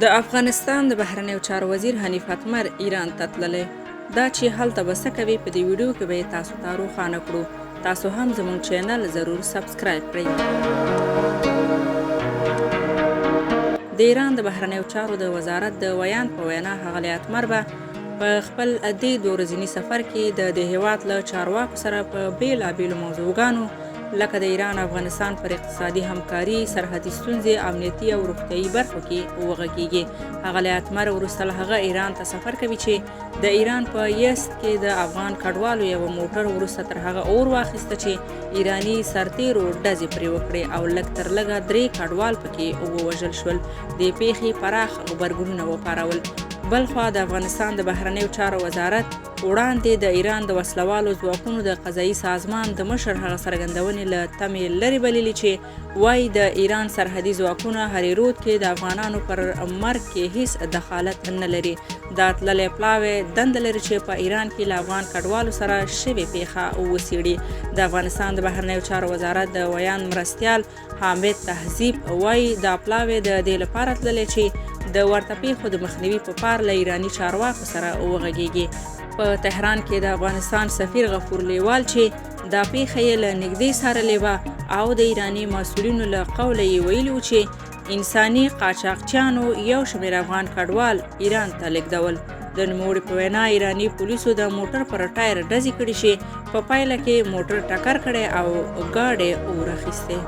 د افغانستان د بهرنیو چارو وزیر حنیف اتمر ایران ته تللی. دا چې هلته به څه کوي په دې ویډیو کې به یې تاسو ته روښانه کړو. تاسو هم زموږ چینل ضرور سبسکرایب کړئ. د ایران د بهرنیو چارو د وزارت د ویان په وینا ښاغلی اتمر به په خپل دې 2 ورځني سفر کې د هېواد له چارواکو سره په بېلابېلو موضوعګانو لکه د ایران افغانستان پر اقتصادي همکاري، سرحدي ستونزې، امنیتي او روغتیایي برخو کې وغږیږي. ښاغلی اتمر وروسته له هغه ایران ته سفر کوي چې د ایران په یزد کې د افغان کډوالو یوه موټر وروسته تر هغه اور واخیسته چې ایراني سرتیرو ډزې پرې وکړې او لږ تر لږه 3 کډوال پکې ووژل شول. دې پیښې پراخ غبرګونونه وپارول. بلخوا د افغانستان د بهرنیو چارو وزارت وړاندې د ایران د وسلوالو ځواکونو د قضایي سازمان د مشر هغه څرګندونې له تمې لرې بللې چې وایي د ایران سرحدي ځواکونه هرې رود کې د افغانانو پر مرګ کې هیڅ دخالت نه لري. دا تللی پلاوی دنده لري چې په ایران کې له افغان کډوالو سره شوې پیښه وڅېړي. د افغانستان د بهرنیو چارو وزارت د ویان مرستیال حامد تهذیب وایي دا پلاوی د دې لپاره تللی چې د ورته پیښو د مخنیوي په پار له ایراني چارواکو سره وغږیږي. په تهران کې د افغانستان سفیر غفور لیوال چې دا پیښه یې له نږدې څارلې وه او د ایراني مسؤلینو له قوله یې ویلي و چې انساني قاچاقچیانو یو شمېر افغان کډوال ایران ته لیږدول. د نوموړي په وینا ایراني پولیسو د موټر پر ټایر ډزې کړې چې په پایله کې موټر ټکر کړی او ګاډی اور اخیستی.